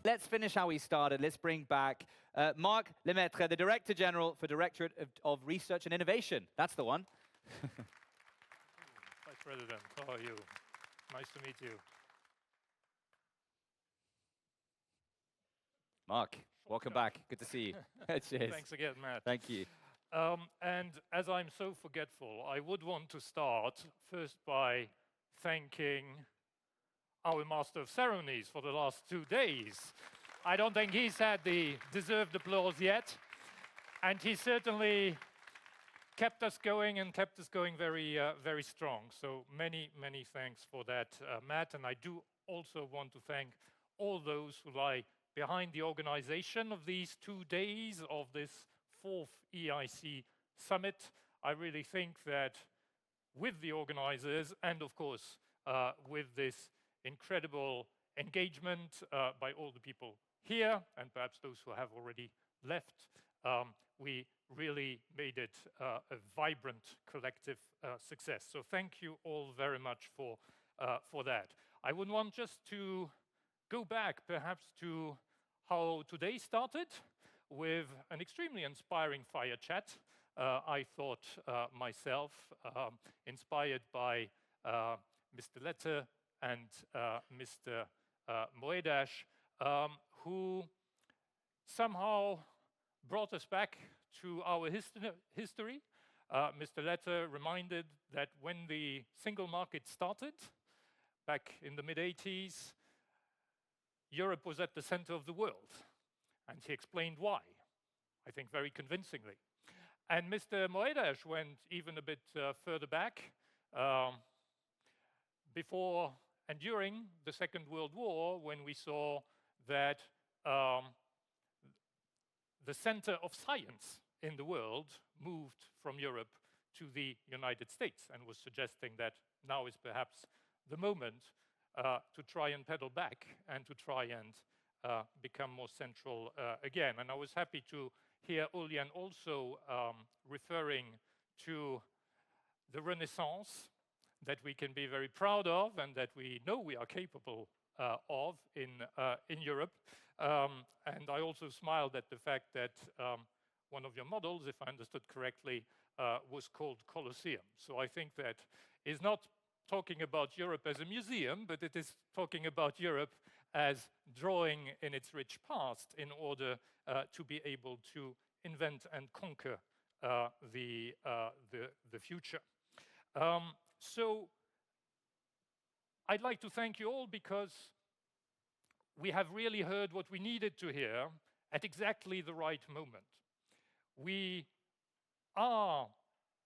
let's finish how we started. Let's bring back Marc Lemaître, the Director General for Directorate of Research and Innovation. That's the one. Vice President, how are you? Nice to meet you. Marc, welcome back. Good to see you. Cheers. Thanks again, Matt. Thank you. And as I'm so forgetful, I would want to start first by thanking our Master of Ceremonies for the last 2 days. I don't think he's had the deserved applause yet. And he certainly kept us going and kept us going very, very strong. So many, many thanks for that, Matt. And I do also want to thank all those who lie behind the organization of these 2 days of this 4th EIC Summit. I really think that with the organizers and, of course, with this incredible engagement by all the people here and perhaps those who have already left, we really made it a vibrant collective success. So thank you all very much for that. I would want just to go back perhaps to how today started with an extremely inspiring fire chat. I thought myself, inspired by Mr. Lette and Mr. Moedas, who somehow brought us back to our history. Mr. Lette reminded that when the single market started, back in the mid-80s, Europe was at the center of the world. And he explained why, I think very convincingly. And Mr. Moedas went even a bit further back. Before and during the Second World War, when we saw that the center of science in the world moved from Europe to the United States, and was suggesting that now is perhaps the moment to try and pedal back and to try and become more central again. And I was happy to hear Julian also referring to the Renaissance that we can be very proud of and that we know we are capable of in Europe. And I also smiled at the fact that one of your models, if I understood correctly, was called Colosseum. So I think that is not talking about Europe as a museum, but it is talking about Europe as drawing in its rich past in order to be able to invent and conquer the future. So I'd like to thank you all because we have really heard what we needed to hear at exactly the right moment. We are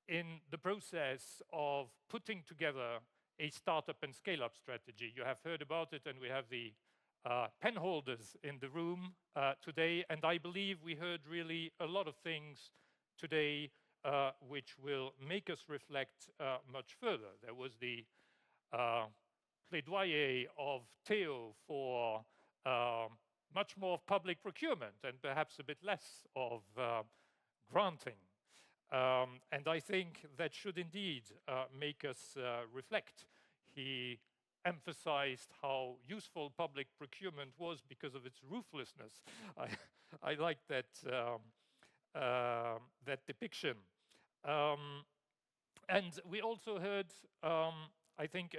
in the process of putting together a startup and scale-up strategy. You have heard about it, and we have the pen holders in the room today. And I believe we heard really a lot of things today which will make us reflect much further. There was the plaidoyer of Theo for much more of public procurement and perhaps a bit less of granting. And I think that should indeed make us reflect. He emphasized how useful public procurement was because of its ruthlessness. I like that, that depiction. And we also heard, I think,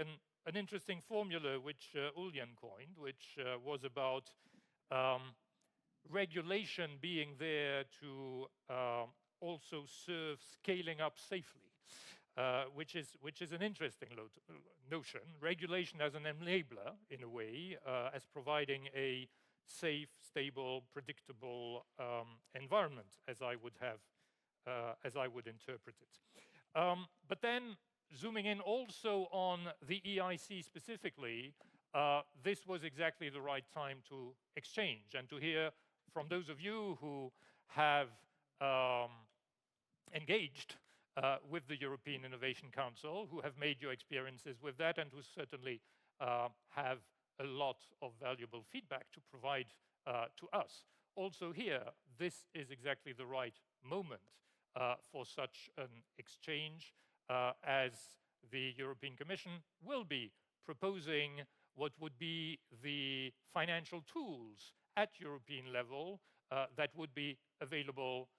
an interesting formula which Julian coined, which was about regulation being there to also serve scaling up safely, which is an interesting notion. Regulation as an enabler, in a way, as providing a safe, stable, predictable environment, as I would interpret it. But then, zooming in also on the EIC specifically, this was exactly the right time to exchange and to hear from those of you who have engaged with the European Innovation Council, who have made your experiences with that, and who certainly have a lot of valuable feedback to provide to us. Also here, this is exactly the right moment for such an exchange, as the European Commission will be proposing what would be the financial tools at European level that would be available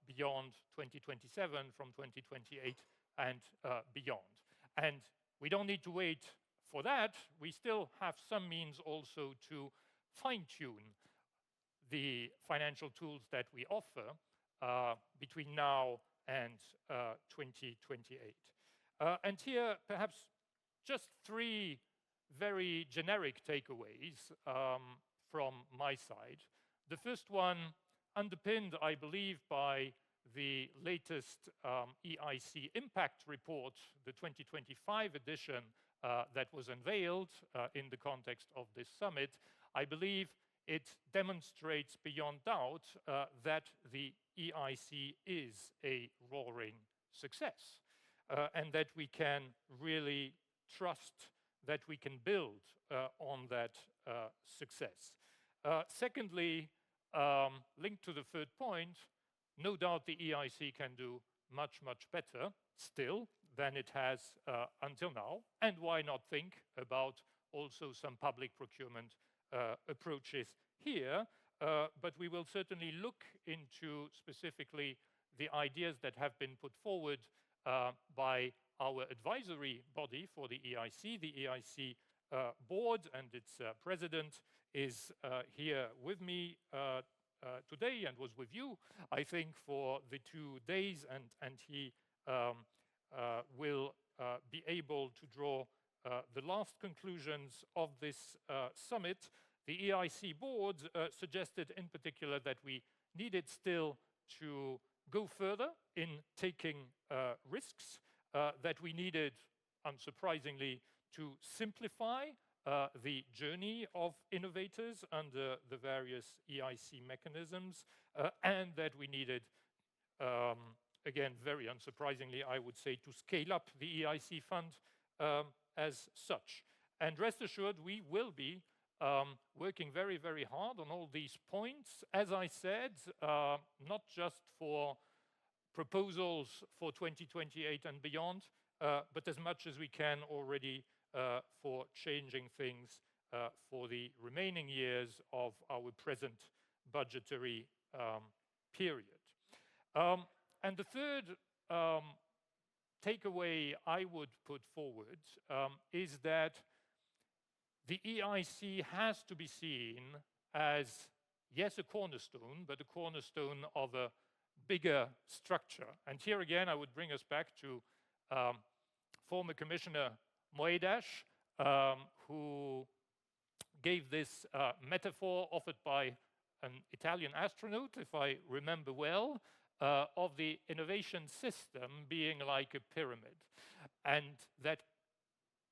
beyond 2027, from 2028 and beyond. And we don't need to wait for that. We still have some means also to fine-tune the financial tools that we offer between now and 2028. And here, perhaps just three very generic takeaways from my side. The first one, underpinned, I believe, by the latest EIC impact report, the 2025 edition that was unveiled in the context of this summit. I believe it demonstrates beyond doubt that the EIC is a roaring success, and that we can really trust that we can build on that success. Secondly, linked to the third point, no doubt the EIC can do much, much better still than it has until now. And why not think about also some public procurement approaches here? But we will certainly look into specifically the ideas that have been put forward by our advisory body for the EIC. The EIC board and its president is here with me today and was with you, I think, for the 2 days, and he will be able to draw the last conclusions of this summit. The EIC board suggested in particular that we needed still to go further in taking risks, that we needed, unsurprisingly, to simplify the journey of innovators under the various EIC mechanisms, and that we needed, again, very unsurprisingly, I would say, to scale up the EIC fund as such. And rest assured, we will be working very, very hard on all these points. As I said, not just for proposals for 2028 and beyond, but as much as we can already for changing things for the remaining years of our present budgetary period. And the third takeaway I would put forward is that the EIC has to be seen as, yes, a cornerstone, but a cornerstone of a bigger structure. And here again, I would bring us back to former Commissioner Moedas, who gave this metaphor offered by an Italian astronaut, if I remember well, of the innovation system being like a pyramid. And that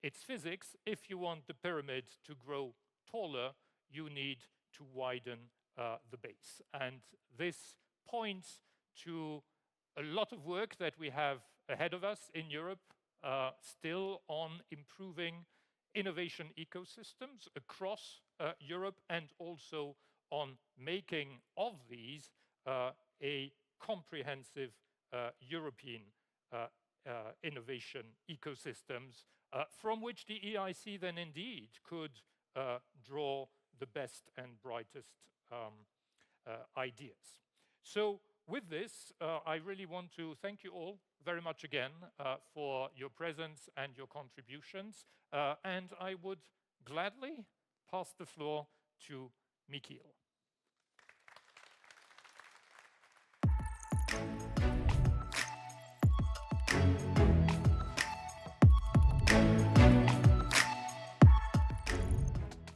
it's physics, if you want the pyramid to grow taller, you need to widen the base. And this points to a lot of work that we have ahead of us in Europe, still on improving innovation ecosystems across Europe, and also on making of these a comprehensive European innovation ecosystems from which the EIC then indeed could draw the best and brightest ideas. So with this, I really want to thank you all very much again for your presence and your contributions. And I would gladly pass the floor to Michiel.